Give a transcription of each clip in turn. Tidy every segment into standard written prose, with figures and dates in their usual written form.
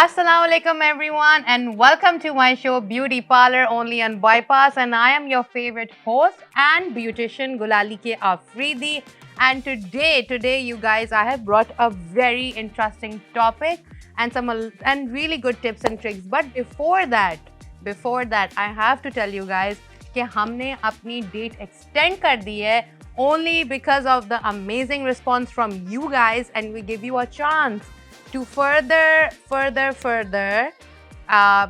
Assalamu alaikum everyone and welcome to my show Beauty Parlor only on Bypass, and I am your favorite host and beautician Gulali K Afridi. And today you guys, I have brought a very interesting topic and some really good tips and tricks. But before that I have to tell you guys कि हमने अपनी date extend कर दी है only because of the amazing response from you guys, and we give you a chance to further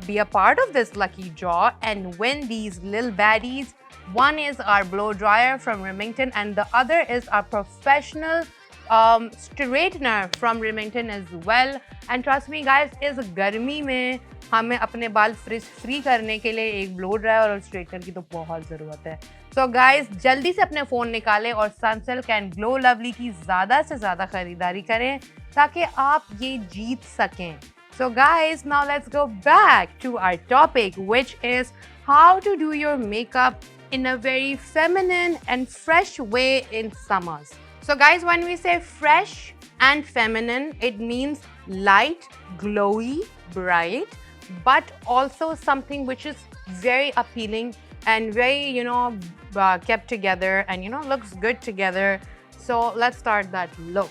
be a part of this lucky draw and win these little baddies. One is our blow dryer from Remington and the other is our professional straightener from Remington as well. And trust me guys, इस गर्मी में हमें अपने बाल free करने के लिए एक ब्लो ड्रायर और स्ट्रेटनर की तो बहुत ज़रूरत है. सो गाइस, जल्दी से अपने फ़ोन निकालें और सनसिल्क एंड ग्लो लवली की ज़्यादा से ज़्यादा खरीदारी करें ताकि आप ये जीत सकें. So guys, now let's go back to our topic, which is how to do your makeup in a very feminine and fresh way in summers. So guys, when we say fresh and feminine, it means light, glowy, bright, but also something which is very appealing and very, kept together and, looks good together. So let's start that look.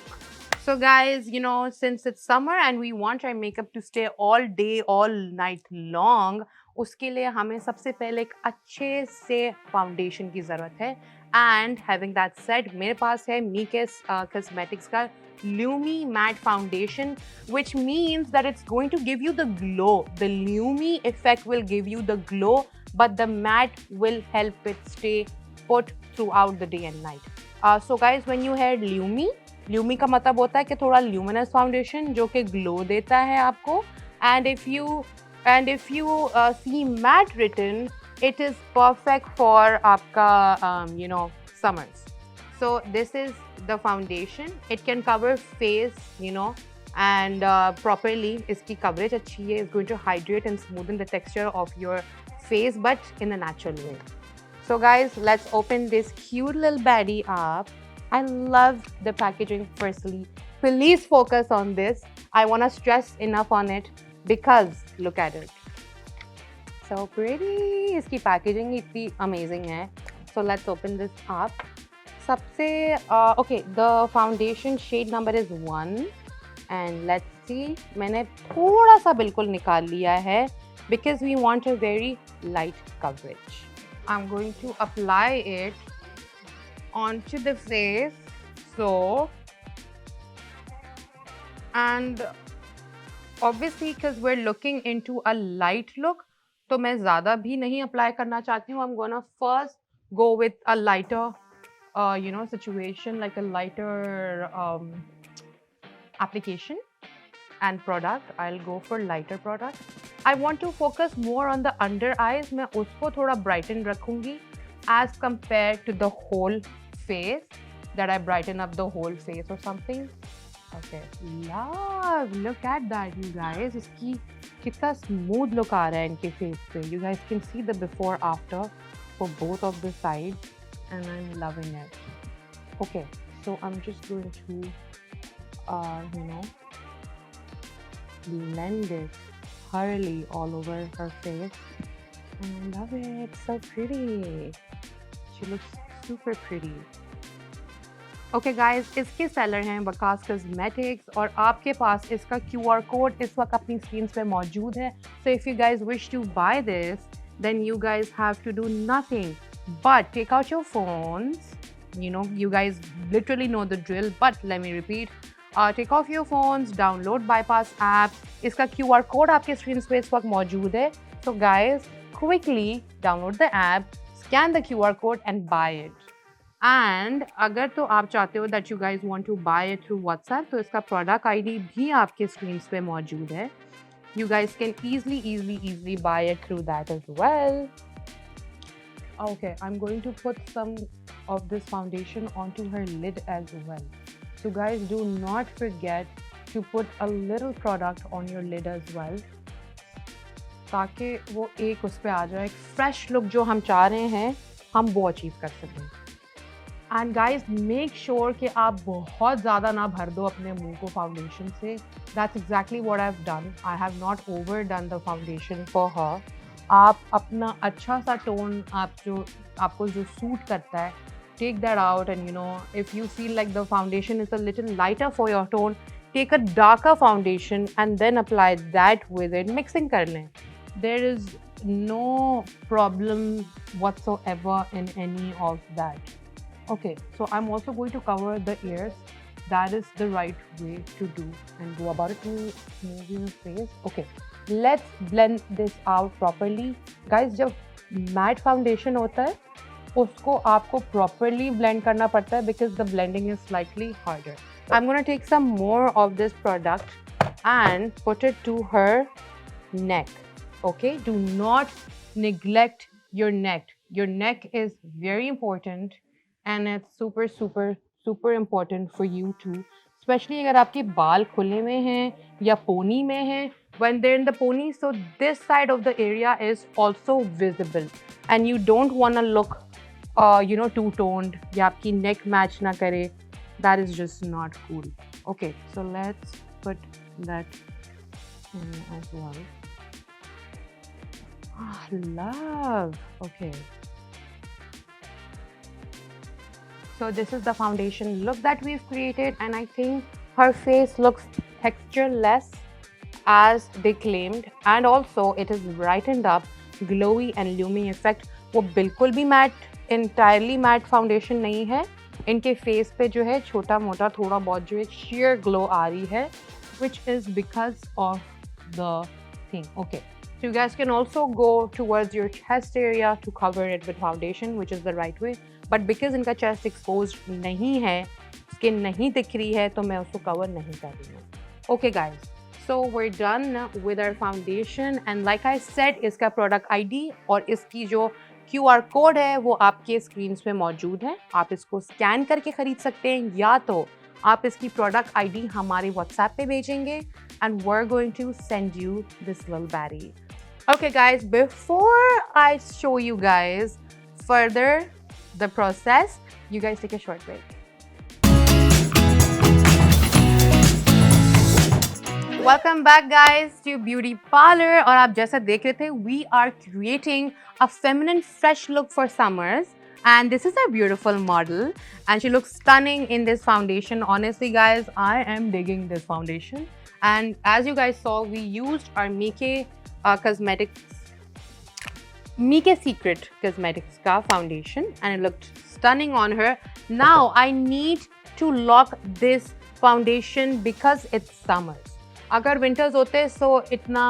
So guys, since it's summer and we want our makeup to stay all day, all night long, उसके लिए हमें सबसे पहले एक अच्छे से foundation की ज़रूरत है. And having that said, मेरे पास है Mykes Cosmetics का Lumi Matte Foundation, which means that it's going to give you the glow. The Lumi effect will give you the glow, but the matte will help it stay put throughout the day and night. So guys, when you hear Lumi का मतलब होता है कि थोड़ा luminous foundation जो कि glow देता है आपको. And if you see matte written, it is perfect for आपका summers. So this is the foundation. It can cover face and properly. इसकी कवरेज अच्छी है. It's going to hydrate and smoothen the texture of your face but in a natural way. So guys, let's open this cute little baddie up. I love the packaging firstly. Please focus on this. I want to stress enough on it because look at it. So pretty. इसकी packaging इतनी amazing है. So let's open this up. Okay, the foundation shade number is 1. And let's see. मैंने थोड़ा सा बिल्कुल निकाल लिया है because we want a very light coverage. I'm going to apply it onto the face. So, and obviously because we're looking into a light look, तो मैं ज़्यादा भी नहीं apply करना चाहती हूँ. I'm gonna first go with a lighter situation, like a lighter application and product. I'll go for lighter product. I want to focus more on the under eyes. मैं उसको थोड़ा brighten रखूँगी as compared to the whole face, that I brighten up the whole face or something. Okay, love, look at that you guys. इसकी कितना smooth look आ रहा है इनके face पे. You guys can see the before after for both of the sides and I'm loving it. Okay, so I'm just going to blend it thoroughly all over her face. And I love it. So pretty. She looks super pretty. Okay guys, इसके seller हैं Bypass Cosmetics और आपके पास इसका QR code इस वक्त अपनी screens पे मौजूद है. So if you guys wish to buy this, then you guys have to do nothing but take out your phones. You guys literally know the drill, but let me repeat. Take off your phones, download Bypass app. इसका QR code आपके screens पे इस वक्त मौजूद है. So guys, quickly download the app, scan the QR code and buy it. And अगर तो आप चाहते हो that you guys want to buy it through WhatsApp, तो इसका product ID भी आपके screens पे मौजूद है. You guys can easily buy it through that as well. Okay, I'm going to put some of this foundation onto her lid as well. So guys, do not forget to put a little product on your lid as well, ताकि वो एक उस पे आ जाए. Fresh look जो हम चाह रहे हैं हम वो अचीव कर सकें. एंड गाइज मेक श्योर कि आप बहुत ज़्यादा ना भर दो अपने मुंह को फाउंडेशन से. That's exactly what I have done. I have not over done the foundation for her. आप अपना अच्छा सा टोन आपको जो सूट करता है, take that out, and if you feel like the foundation is a little lighter for your tone, take a darker foundation and then apply that with it. Mixing kar lein. There is no problem whatsoever in any of that. Okay, so I'm also going to cover the ears. That is the right way to do and go about it. To move your face. Okay, let's blend this out properly. Guys, जब matte foundation होता है उसको आपको properly blend करना पड़ता है because the blending is slightly harder. I'm going to take some more of this product and put it to her neck. Okay, do not neglect your neck. Your neck is very important and it's super important for you too. Especially अगर आपके बाल खुले हुए हैं या pony में हैं. When they're in the pony, so this side of the area is also visible and you don't want to look two-toned या आपकी neck match ना करे. That is just not cool. Okay, so let's put that in as well. Ah, love. Okay. So this is the foundation look that we've created, and I think her face looks textureless as they claimed, and also it is brightened up, glowy and looming effect. वो बिल्कुल भी matte entirely matte foundation नहीं है. इनके face पे जो है छोटा मोटा थोड़ा बहुत जो है sheer glow आ रही है, which is because of the thing. Okay, so you guys can also go towards your chest area to cover it with foundation, which is the right way. But because इनका chest exposed नहीं है, skin नहीं दिख रही है, तो मैं उसको cover नहीं कर रही हूँ. Okay guys, so we're done with our foundation, and like I said, इसका product ID और इसकी जो QR कोड है वो आपके स्क्रीन्स पे मौजूद है. आप इसको स्कैन करके खरीद सकते हैं या तो आप इसकी प्रोडक्ट आईडी हमारे व्हाट्सएप पे भेजेंगे and we're going to send you this little baddie. Okay guys, before I show you guys further the process, you guys take a short break. Welcome back guys to Beauty Parlor. और आप जैसा देख रहे थे, we are creating a feminine fresh look for summers, and this is our beautiful model and she looks stunning in this foundation. Honestly guys, I am digging this foundation, and as you guys saw, we used our Mike Secret Cosmetics ka foundation and it looked stunning on her. Now I need to lock this foundation because it's summers. अगर winters होते so इतना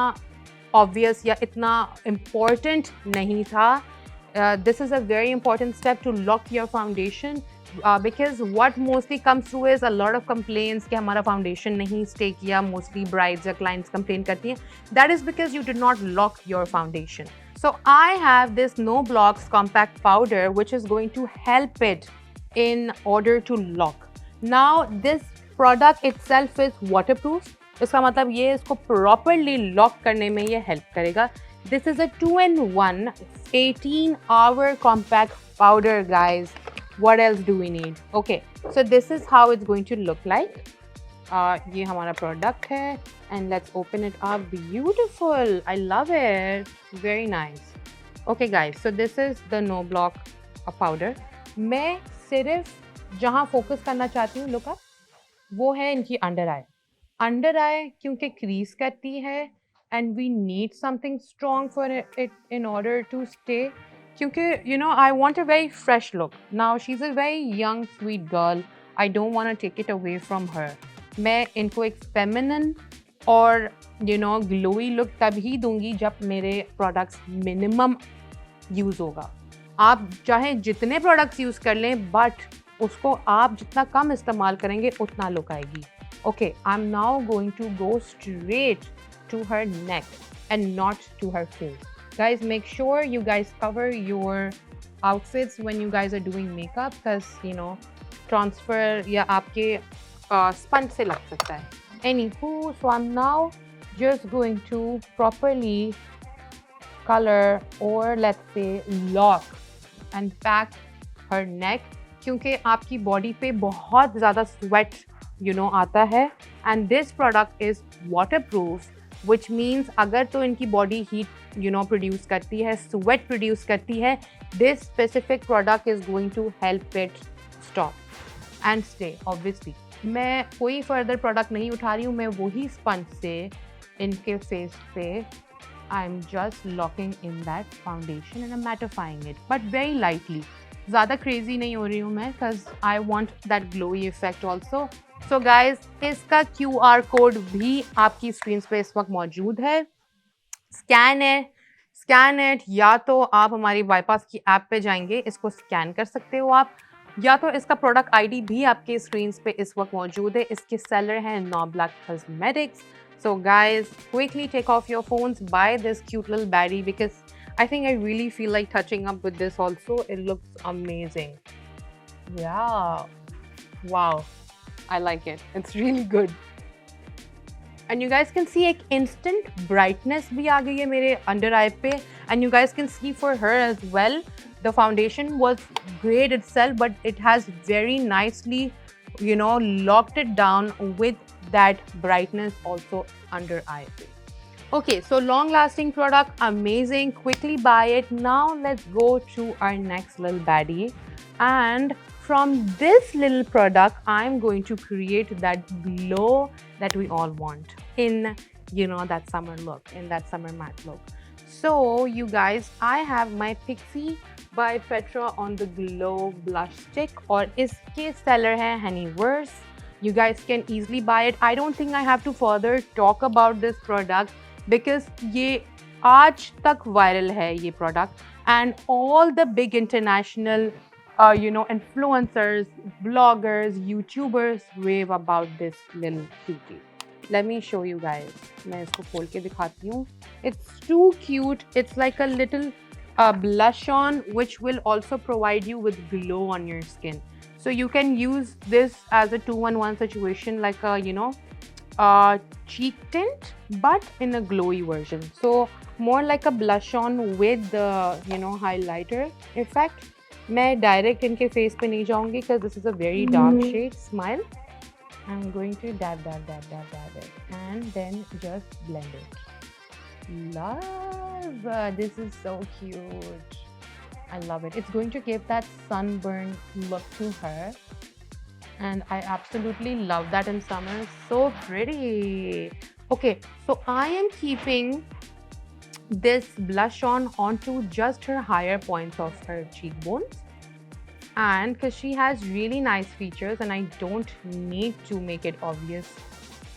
obvious या इतना important नहीं था. This is a very important step to lock your foundation because what mostly comes through is a lot of complaints कि हमारा foundation नहीं stay किया. Mostly brides या clients complain करती हैं. That is because you did not lock your foundation. So I have this No Blocks compact powder which is going to help it in order to lock. Now this product itself is waterproof. इसका मतलब ये इसको properly lock करने में ये help करेगा. This is a 2-in-1 18-hour compact powder guys. What else do we need? Okay, so this is how it's going to look like. ये हमारा product है and let's open it up. Beautiful, I love it, very nice. Okay guys, so this is the No Block powder. मैं सिर्फ जहाँ focus करना चाहती हूँ look up, वो है इनकी under eye. Under eye क्योंकि crease करती है and we need something strong for it in order to stay. क्योंकि I want a very fresh look. Now she's a very young sweet girl. I don't want to take it away from her. मैं इनको एक feminine और glowy look तभी दूंगी जब मेरे products minimum use होगा. आप चाहे जितने products use कर लें but उसको आप जितना कम इस्तेमाल करेंगे उतना look आएगी. Okay, I'm now going to go straight to her neck and not to her face. Guys, make sure you guys cover your outfits when you guys are doing makeup because transfer या आपके sponge से लग सकता है. Anywho, so I'm now just going to properly color or let's say lock and pack her neck क्योंकि आपकी body पे बहुत ज़्यादा स्वेट आता है। And this product is water proof, which means अगर तो इनकी बॉडी हीट प्रोड्यूस करती है, स्वेट प्रोड्यूस करती है, this specific product is going to help it stop and stay. Obviously मैं कोई फर्दर प्रोडक्ट नहीं उठा रही हूँ, मैं वही स्पंज से इनके फेस पे I am just locking in that foundation and I am mattifying it, but very lightly. ज़्यादा क्रेजी नहीं हो रही हूँ मैं, because I want that glowy effect also. So guys, इसका QR कोड भी आपकी स्क्रीन पे इस वक्त मौजूद है। स्कैन इट, या तो आप हमारी बाईपास की ऐप पे जाएंगे, इसको स्कैन कर सकते हो आप, या तो इसका प्रोडक्ट ID भी आपके स्क्रीन पे इस वक्त मौजूद है। इसके सेलर हैं नॉब्लैक cosmetics. So guys, quickly take off your phones, buy this cute little baddie, because I think I really feel like touching up with this also. It looks amazing. Yeah. Wow. I like it. It's really good. And you guys can see एक instant brightness भी आ गई है मेरे under eye पे. And you guys can see for her as well. The foundation was great itself, but it has very nicely, locked it down with that brightness also under eye. Okay, so long lasting product, amazing. Quickly buy it. Now let's go to our next little baddie, and from this little product I'm going to create that glow that we all want in that summer look, in that summer matte look. So you guys, I have my Pixi by Petra on the glow blush stick, और इसके seller है Honeyverse. You guys can easily buy it. I don't think I have to further talk about this product because ये आज तक viral है ये product, and all the big international influencers, bloggers, YouTubers rave about this little cutie. Let me show you guys. मैं इसको खोल के दिखाती हूँ. It's too cute. It's like a little blush on, which will also provide you with glow on your skin. So you can use this as a 2-in-1 situation, like a cheek tint, but in a glowy version. So more like a blush on with the highlighter effect. मैं direct इनके face पे नहीं जाऊँगी because this is a very dark shade. Smile. I'm going to dab it and then just blend it. Love, this is so cute. I love it. It's going to give that sunburn look to her, and I absolutely love that in summer. So pretty. Okay, so I am keeping this blush on onto just her higher points of her cheekbones, and because she has really nice features and I don't need to make it obvious,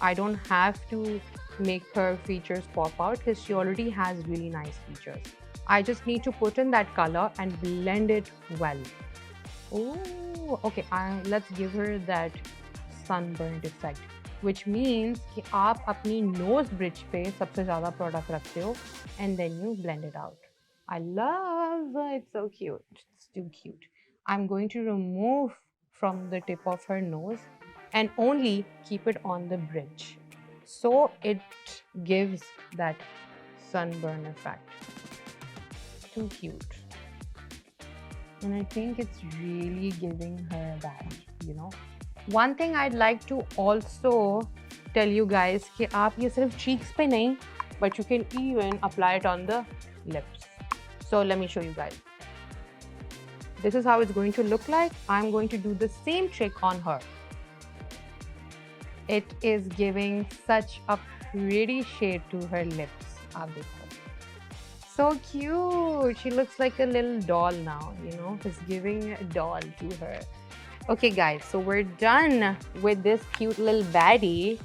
I don't have to make her features pop out because she already has really nice features. I just need to put in that color and blend it well. Oh, okay. Let's give her that sunburned effect, which means कि आप अपनी nose bridge पे सबसे ज़्यादा product रखते हो, and then you blend it out. I love it. It's so cute. It's too cute. I'm going to remove from the tip of her nose and only keep it on the bridge, so it gives that sunburn effect. Too cute. And I think it's really giving her that, One thing I'd like to also tell you guys कि आप ये सिर्फ cheeks पे नहीं, but you can even apply it on the lips. So let me show you guys. This is how it's going to look like. I'm going to do the same trick on her. It is giving such a pretty shade to her lips. आप देखो. So cute. She looks like a little doll now, It's giving a doll to her. Okay guys, so we're done with this cute little baddie.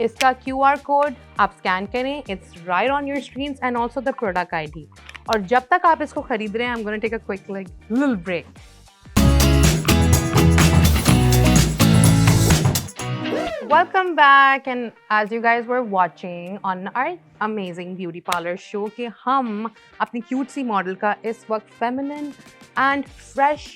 इसका QR code आप scan करें. It's right on your screens, and also the product ID. और जब तक आप इसको खरीद रहे हैं, I'm going to take a quick little break. Welcome back, and as you guys were watching on our amazing beauty parlor show कि हम अपनी cute सी model का इस वक्त feminine and fresh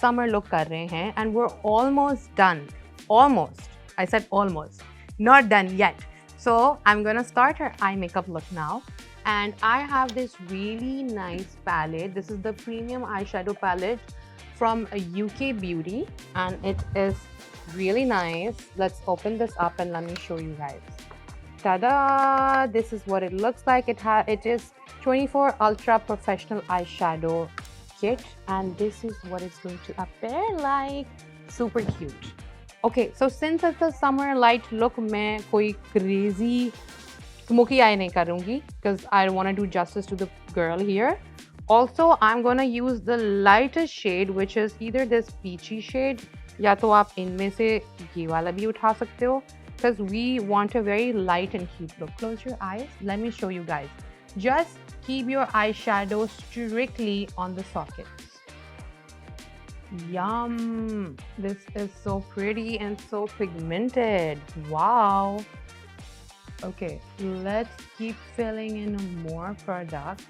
summer look कर रहे हैं, and we're almost done. Almost. I said almost. Not done yet. So I'm gonna start her eye makeup look now, and I have this really nice palette. This is the premium eyeshadow palette from a UK Beauty, and it is really nice. Let's open this up and let me show you guys. Ta-da! This is what it looks like. It is 24 Ultra Professional Eyeshadow Kit, and this is what it's going to appear like. Super cute. Okay, so since it's a summer light look, मैं कोई crazy smoky eye नहीं करूँगी because I want to do justice to the girl here. Also, I'm gonna use the lightest shade, which is either this peachy shade, या तो आप इनमें से ये वाला भी उठा सकते हो, because we want a very light and cute look. Close your eyes. Let me show you guys. Just keep your eyeshadow strictly on the sockets. Yum! This is so pretty and so pigmented. Wow! Okay, let's keep filling in more product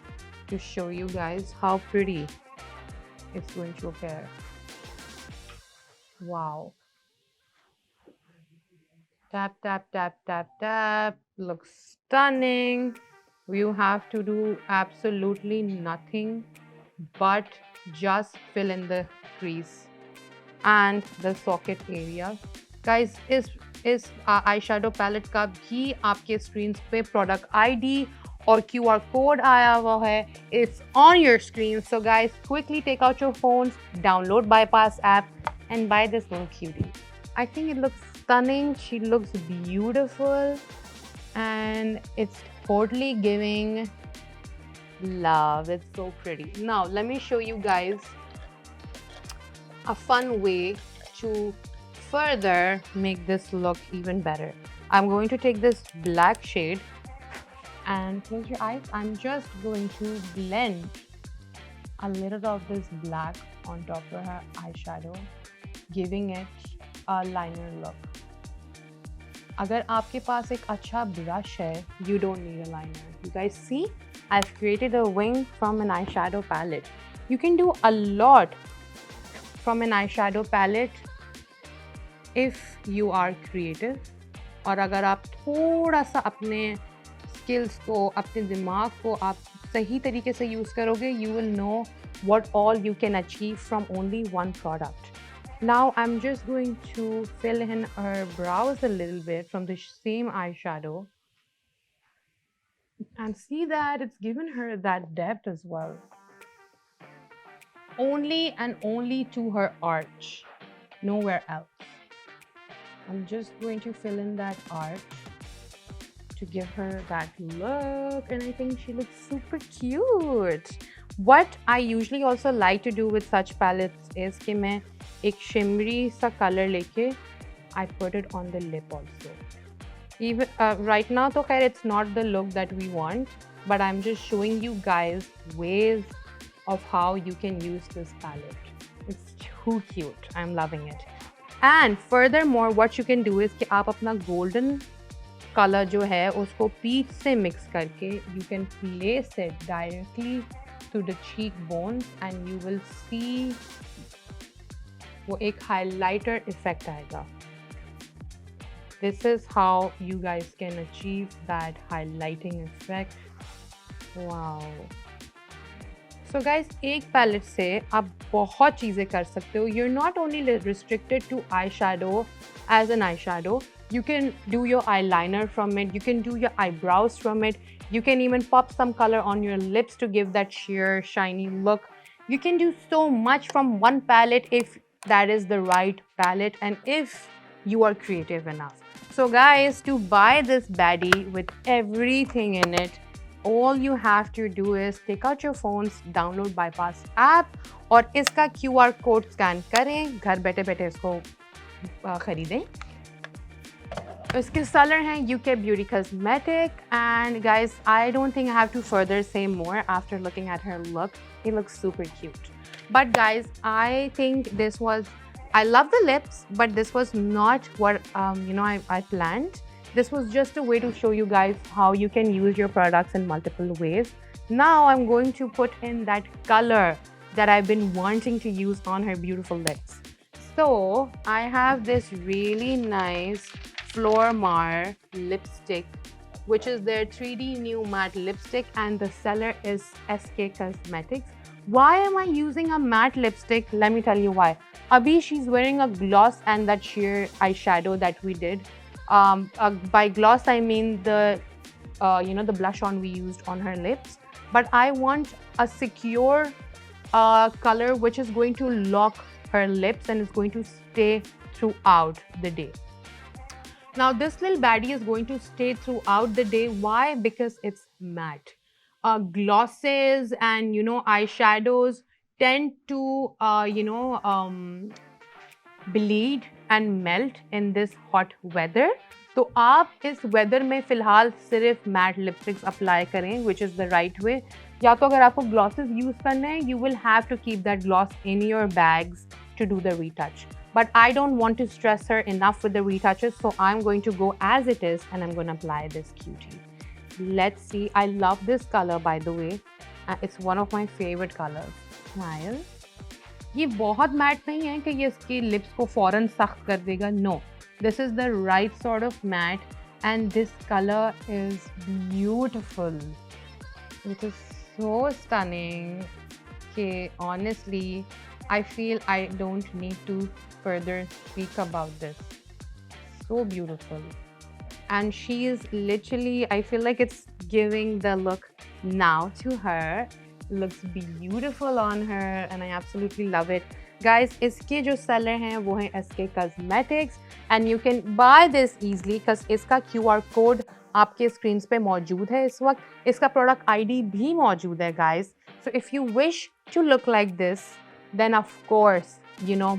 to show you guys how pretty it's going to appear. Wow. Tap, tap, tap, tap, tap. Looks stunning. You have to do absolutely nothing but just fill in the crease and the socket area. Guys, इस eyeshadow palette का भी आपके screens पे product ID or QR code आया हुआ है. It's on your screen. So guys, quickly take out your phones, download Bypass app, and buy this little cutie. I think it looks stunning. She looks beautiful, and it's totally giving love. It's so pretty. Now let me show you guys a fun way to further make this look even better. I'm going to take this black shade and close your eyes. I'm just going to blend a little of this black on top of her eyeshadow, giving it a liner look. अगर आपके पास एक अच्छा brush है, you don't need a liner. You guys see? I've created a wing from an eyeshadow palette. You can do a lot from an eyeshadow palette if you are creative. और अगर आप थोड़ा सा अपने skills को, अपने दिमाग को आप सही तरीके से use करोगे, you will know what all you can achieve from only one product. Now I'm just going to fill in her brows a little bit from the same eyeshadow, and see that it's given her that depth as well. Only and only to her arch, nowhere else. I'm just going to fill in that arch to give her that look, and I think she looks super cute. What I usually also like to do with such palettes is कि मैं एक shimmery सा color लेके I put it on the lip also. Even right now तो खैर it's not the look that we want, but I'm just showing you guys ways of how you can use this palette. It's too cute. I'm loving it. And furthermore, what you can do is कि आप अपना golden color जो है उसको peach से mix करके you can place it directly to the cheekbones, and you will see वो एक highlighter effect आएगा. This is how you guys can achieve that highlighting effect. Wow. So guys, एक palette से आप बहुत चीज़ें कर सकते हो. You're not only restricted to eyeshadow as an eyeshadow. You can do your eyeliner from it. You can do your eyebrows from it. You can even pop some color on your lips to give that sheer, shiny look. You can do so much from one palette if that is the right palette and if you are creative enough. So guys, to buy this baddie with everything in it, all you have to do is take out your phones, download Bypass app और इसका QR code scan करें, घर बैठे बैठे इसको खरीदें. इसके seller हैं UK Beauty Cosmetic, and guys, I don't think I have to further say more after looking at her look. It looks super cute. But guys, I think this was, I love the lips, but this was not what I planned. This was just a way to show you guys how you can use your products in multiple ways. Now I'm going to put in that color that I've been wanting to use on her beautiful lips. So I have this really nice Flormar lipstick, which is their 3D new matte lipstick, and the seller is SK Cosmetics. Why am I using a matte lipstick? Let me tell you why. Abhi, she's wearing a gloss and that sheer eyeshadow that we did. By gloss, I mean the the blush on we used on her lips. But I want a secure color which is going to lock her lips and is going to stay throughout the day. Now this little baddie is going to stay throughout the day. Why? Because it's matte. Glosses and eyeshadows tend to bleed and melt in this hot weather. तो आप इस weather में फिलहाल सिर्फ mat lipsticks apply करें, which is the right way. या तो अगर आपको ग्लॉसेस यूज करने हैं, you will have to keep that gloss in your bags to do the retouch. But I don't want to stress her enough with the retouches, so I'm going to go as it is and I'm going to apply this cutie. Let's see. I love this color, by the way. It's one of my favorite colors. Smile. ये बहुत mat नहीं है कि ये इसकी lips को फौरन सख्त कर देगा. No, this is the right sort of matte and this color is beautiful. It is so stunning. Okay, honestly, I feel I don't need to further speak about this. So beautiful. And she is literally, I feel like it's giving the look now to her. Looks beautiful on her and I absolutely love it. Guys, iske jo seller hain wo hain SK Cosmetics and you can buy this easily because iska QR code आपके screens पे मौजूद है इस वक्त. इसका product ID भी मौजूद है guys. So if you wish to look like this, then of course,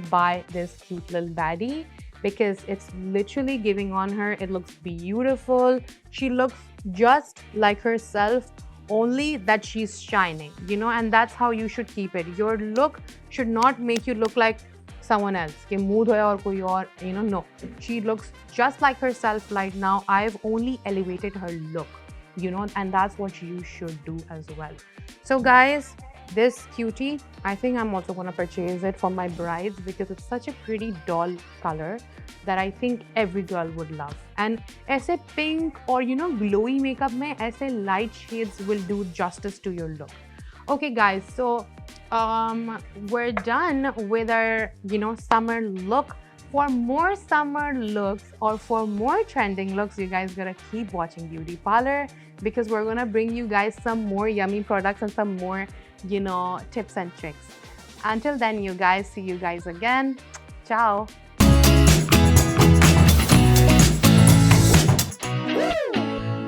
buy this cute little baddie because it's literally giving on her. It looks beautiful. She looks just like herself, only that she's shining, and that's how you should keep it. Your look should not make you look like someone else. Ke mood hoya aur koi aur, no. She looks just like herself right now. I've only elevated her look, and that's what you should do as well. So guys, this cutie, I think I'm also going to purchase it for my brides because it's such a pretty doll color that I think every girl would love. And aise pink or glowy makeup mein aise light shades will do justice to your look. Okay guys, so we're done with our summer look. For more summer looks or for more trending looks, you guys gotta keep watching Beauty Parlour because we're gonna bring you guys some more yummy products and some more tips and tricks. Until then, you guys, see you guys again. Ciao.